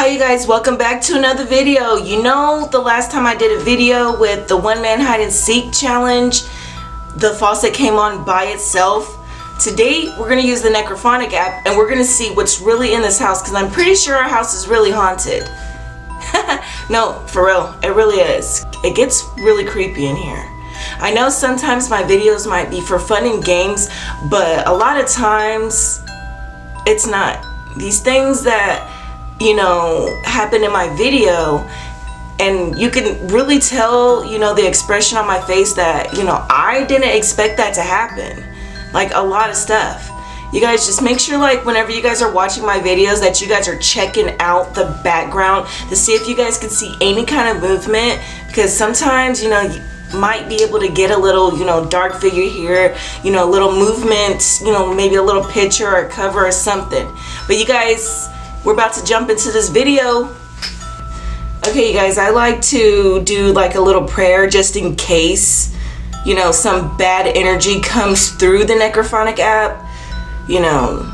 Hi you guys, welcome back to another video. You know, the last time I did a video with the one-man hide and seek challenge, the faucet came on by itself. Today we're going to use the Necrophonic app and we're going to see what's really in this house, because I'm pretty sure our house is really haunted. No, for real, it really is. It gets really creepy in here. I know sometimes my videos might be for fun and games, but a lot of times it's not. These things that, you know, happen in my video, and you can really tell, you know, the expression on my face that, you know, I didn't expect that to happen. Like a lot of stuff. You guys just make sure, like, whenever you guys are watching my videos, that you guys are checking out the background to see if you guys can see any kind of movement, because sometimes, you know, you might be able to get a little, you know, dark figure here, you know, a little movement, you know, maybe a little picture or a cover or something. But you guys, we're about to jump into this video. Okay, you guys, I like to do like a little prayer just in case, you know, some bad energy comes through the Necrophonic app. You know,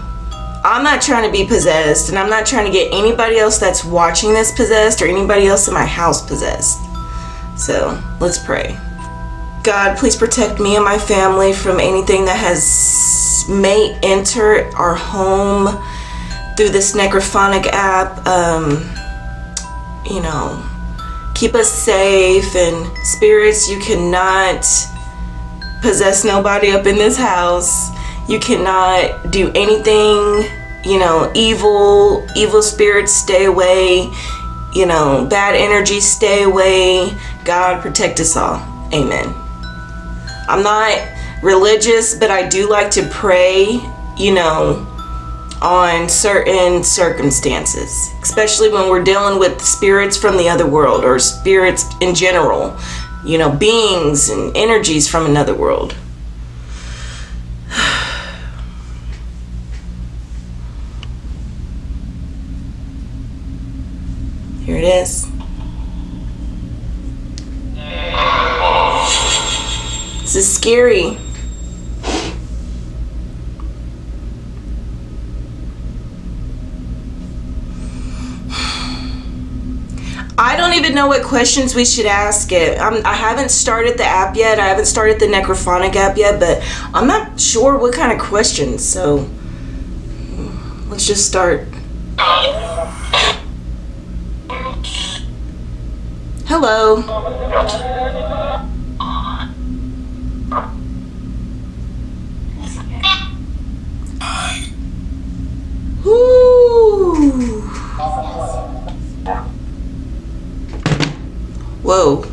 I'm not trying to be possessed, and I'm not trying to get anybody else that's watching this possessed or anybody else in my house possessed. So let's pray. God, please protect me and my family from anything that may enter our home through this Necrophonic app. You know, keep us safe, and spirits, you cannot possess nobody up in this house. You cannot do anything, you know, evil spirits, stay away. You know, bad energy, stay away. God, protect us all. Amen. I'm not religious, but I do like to pray, you know, on certain circumstances, especially when we're dealing with spirits from the other world, or spirits in general, you know, beings and energies from another world. Here it is. This is scary. I don't even know what questions we should ask it. I haven't started the app yet. I haven't started the Necrophonic app yet, but I'm not sure what kind of questions. So let's just start. Hello. Woo. Whoa.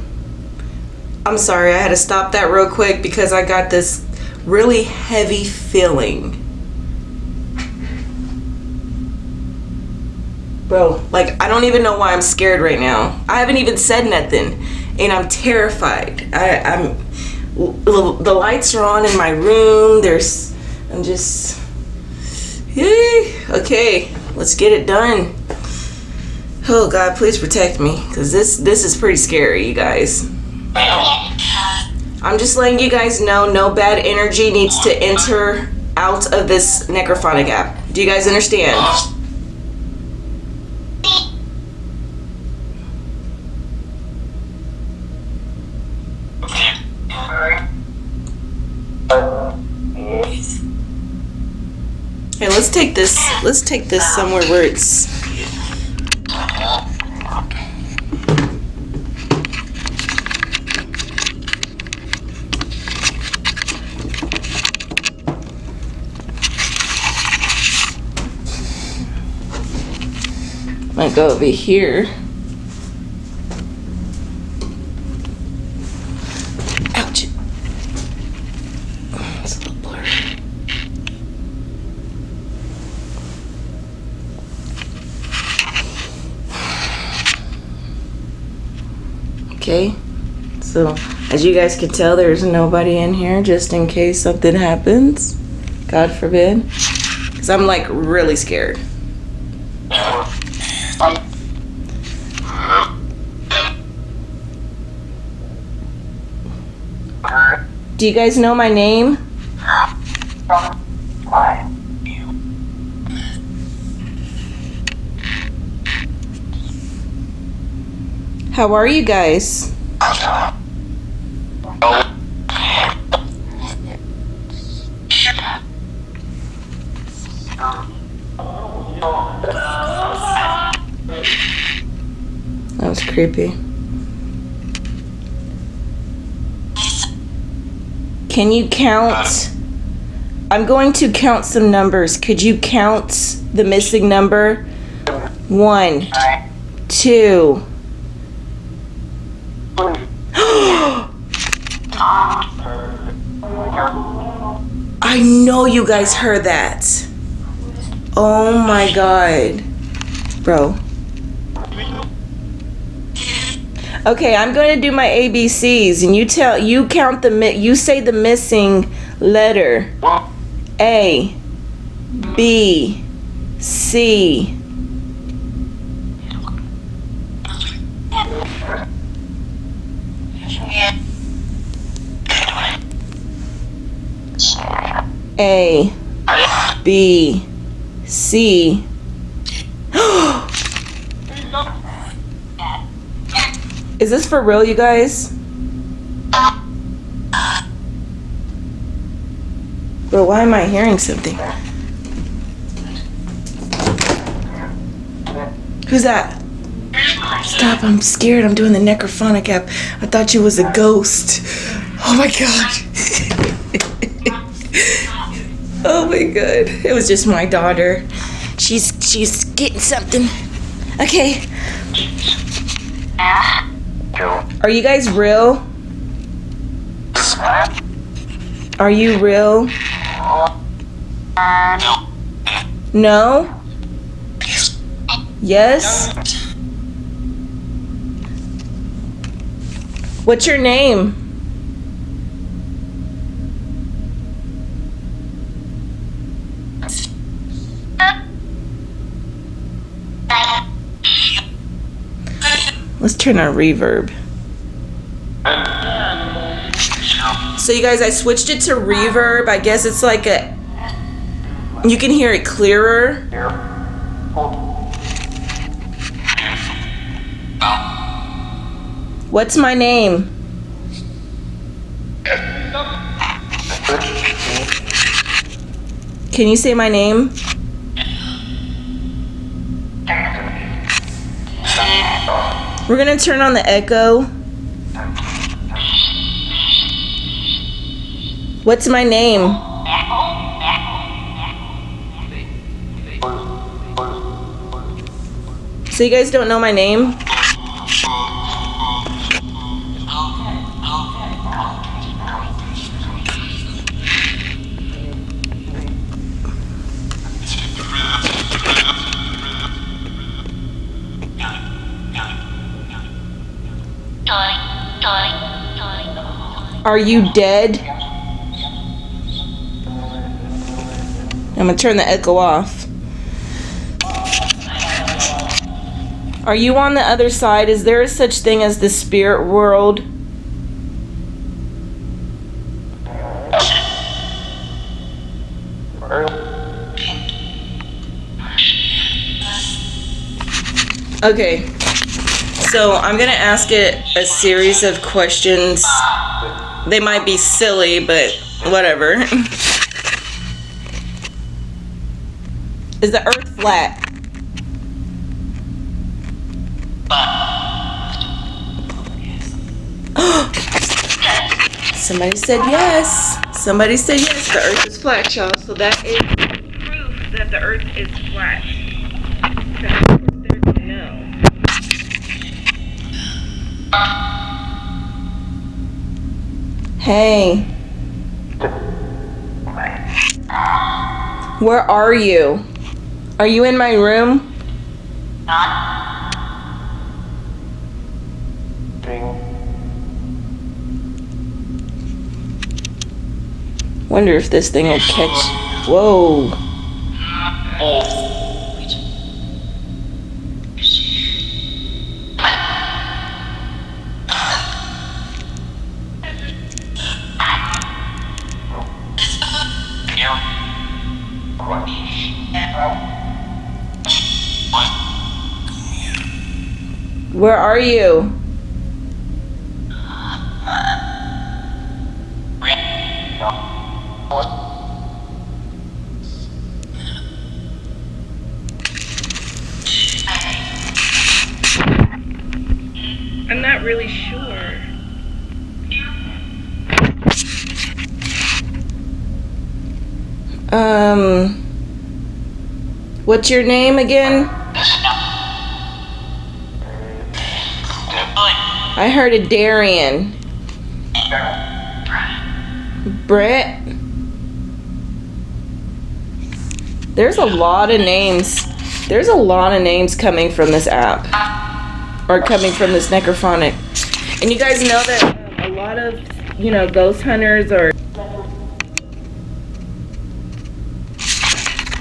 I'm sorry, I had to stop that real quick because I got this really heavy feeling. Bro, like, I don't even know why I'm scared right now. I haven't even said nothing, and I'm terrified. The lights are on in my room. I'm just, yay. Okay, let's get it done. Oh God, please protect me, because this is pretty scary, you guys. I'm just letting you guys know no bad energy needs to enter out of this Necrophonic app. Do you guys understand? Hey, let's take this somewhere where it's might go over here. Ouch. It's a little blurry. Okay, so as you guys can tell, there's nobody in here, just in case something happens. God forbid. Because I'm like really scared. Do you guys know my name? How are you guys? That was creepy. Can you count? I'm going to count some numbers. Could you count the missing number? 1, 2. I know you guys heard that. Oh my God. Bro. Okay, I'm going to do my ABCs and you count you say the missing letter. A, B, C. A, B, C. Is this for real, you guys? Bro, why am I hearing something? Who's that? Stop, I'm scared. I'm doing the Necrophonic app. I thought you was a ghost. Oh my God. Oh my God. It was just my daughter. She's getting something. Okay. Are you guys real? Are you real? No? Yes? What's your name? Let's turn on reverb. So you guys, I switched it to reverb. I guess it's like you can hear it clearer. What's my name? Can you say my name? We're gonna turn on the echo. What's my name? So you guys don't know my name? Are you dead? I'm gonna turn the echo off. Are you on the other side? Is there such thing as the spirit world? Okay, so I'm gonna ask it a series of questions. They might be silly, but whatever. Is the earth flat? Somebody said yes. Somebody said yes, the earth is flat, y'all. So that is proof that the earth is flat. There's no. Hey. Where are you? Are you in my room? Wonder if this thing will catch. Whoa. Where are you? I'm not really sure. What's your name again? I heard a Darian. Brett. There's a lot of names. There's a lot of names coming from this app. Or coming from this Necrophonic. And you guys know that a lot of, you know, ghost hunters or...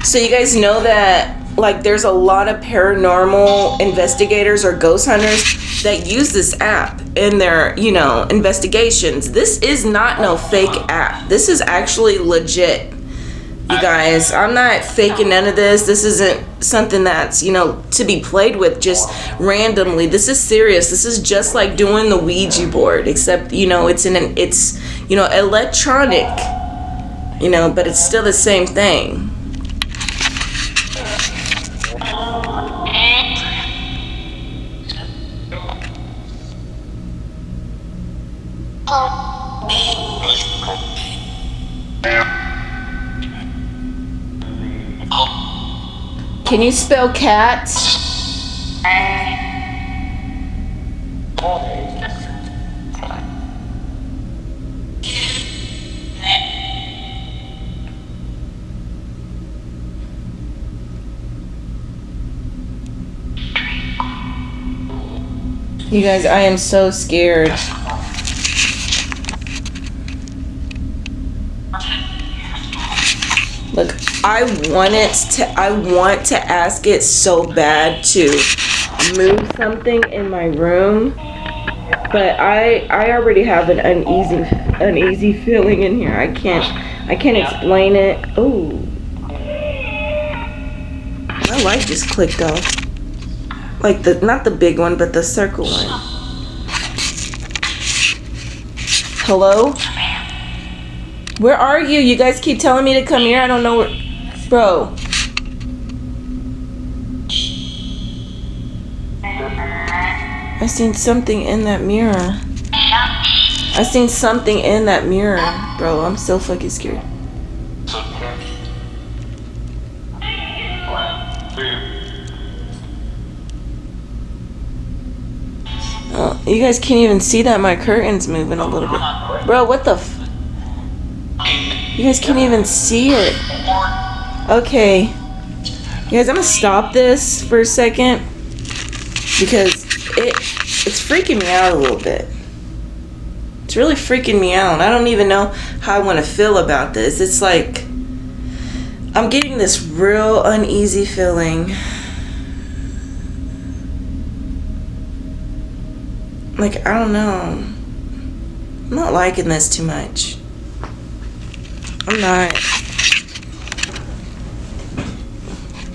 So you guys know that, like, there's a lot of paranormal investigators or ghost hunters that use this app in their, you know, investigations. This is not no fake app. This is actually legit, you guys. I'm not faking none of this. This isn't something that's, you know, to be played with just randomly. This is serious. This is just like doing the Ouija board, except, you know, it's you know, electronic, you know, but it's still the same thing. Can you spell cat? You guys, I am so scared. Look, I want to ask it so bad to move something in my room, but I already have an uneasy feeling in here. I can't explain it. Oh, my light just clicked off. Like not the big one, but the circle one. Hello? Where are you? You guys keep telling me to come here. I don't know where. Bro. I seen something in that mirror. I seen something in that mirror. Bro, I'm so fucking scared. Oh, you guys can't even see that my curtain's moving a little bit. Bro, what the f... You guys can't even see it. Okay. You guys, I'm gonna stop this for a second because it's freaking me out a little bit. It's really freaking me out. I don't even know how I want to feel about this. It's like I'm getting this real uneasy feeling. Like, I don't know. I'm not liking this too much. I'm not.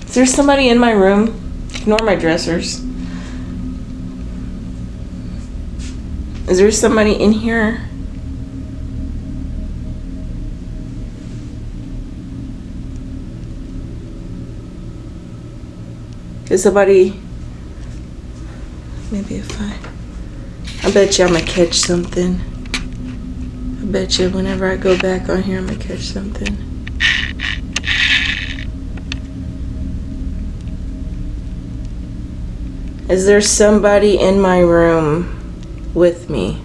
Is there somebody in my room? Ignore my dressers. Is there somebody in here? Is somebody... Maybe if I bet you I'm gonna catch something. I bet you whenever I go back on here, I'm gonna catch something. Is there somebody in my room with me?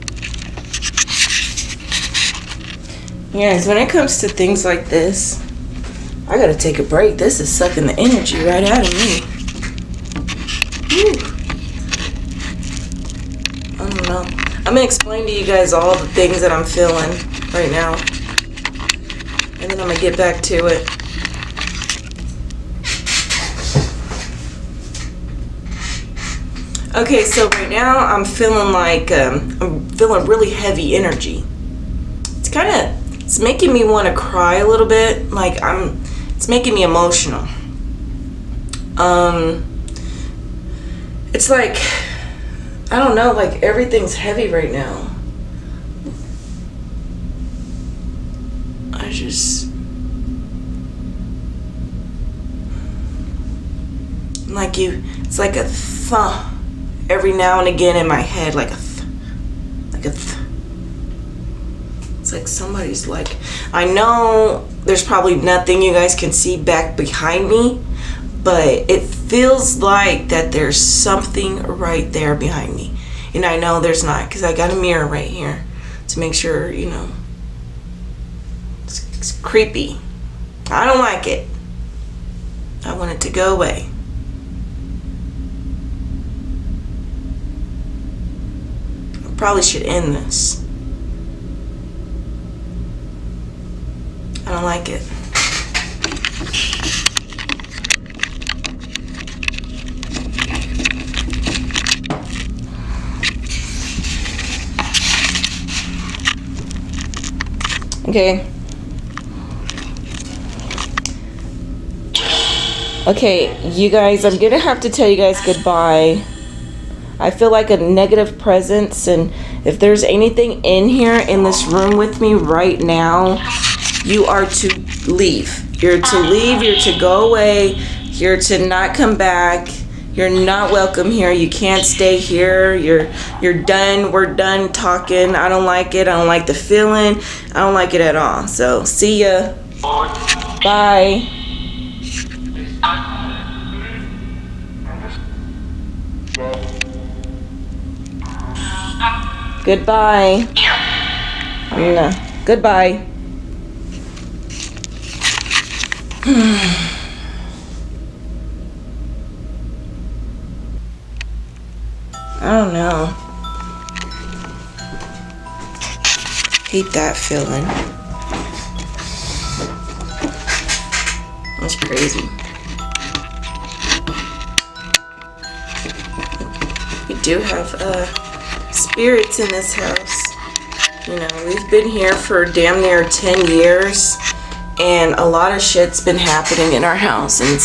Yes, when it comes to things like this, I gotta take a break. This is sucking the energy right out of me. Whew. I don't know. I'm gonna explain to you guys all the things that I'm feeling right now, and then I'm gonna get back to it. Okay, so right now I'm feeling like I'm feeling really heavy energy. It's making me want to cry a little bit. Like it's making me emotional. It's like, I don't know, like everything's heavy right now. I just Like it's like a thump every now and again in my head, like a It's like somebody's like, I know there's probably nothing you guys can see back behind me, but it feels like that there's something right there behind me. And I know there's not, because I got a mirror right here to make sure, you know. It's creepy. I don't like it. I want it to go away. I probably should end this. I don't like it. Okay. Okay, you guys, I'm gonna have to tell you guys goodbye. I feel like a negative presence, and if there's anything in here in this room with me right now, you are to leave. You're to leave, you're to go away, you're to not come back. You're not welcome here. You can't stay here. You're done. We're done talking. I don't like it. I don't like the feeling. I don't like it at all. So, see ya. Bye. Goodbye. No. Goodbye. I don't know. Hate that feeling. That's crazy. We do have spirits in this house. You know, we've been here for damn near 10 years, and a lot of shit's been happening in our house, and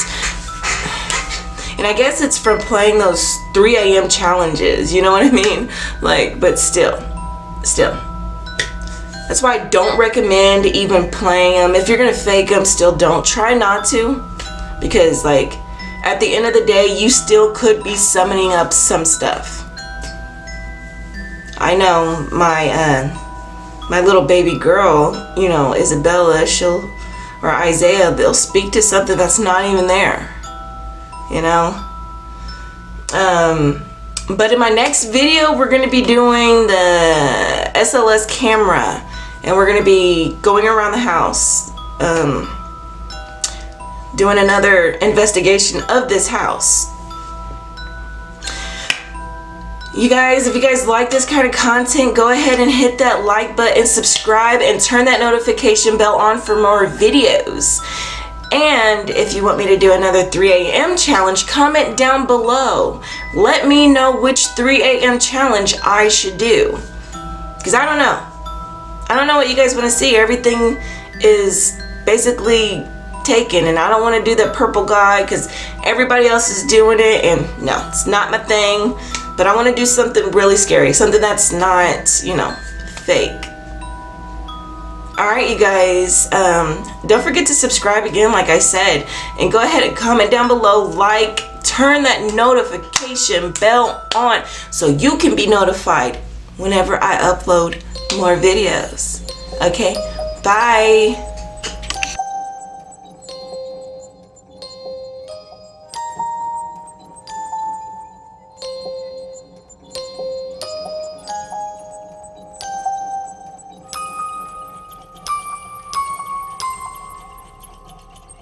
I guess it's from playing those 3 a.m. challenges, you know what I mean? Like, but still. That's why I don't recommend even playing them. If you're gonna fake them, still don't. Try not to, because like, at the end of the day, you still could be summoning up some stuff. I know my little baby girl, you know, Isabella, or Isaiah, they'll speak to something that's not even there. You know, but in my next video we're going to be doing the SLS camera, and we're going to be going around the house doing another investigation of this house. You guys, if you guys like this kind of content, go ahead and hit that like button, subscribe, and turn that notification bell on for more videos. And if you want me to do another 3 a.m. challenge, comment down below. Let me know which 3 a.m. challenge I should do. Because I don't know. I don't know what you guys want to see. Everything is basically taken, and I don't want to do the purple guy because everybody else is doing it, and no, it's not my thing. But I want to do something really scary. Something that's not, you know, fake. Alright, you guys, don't forget to subscribe again, like I said, and go ahead and comment down below, like, turn that notification bell on so you can be notified whenever I upload more videos. Okay, bye.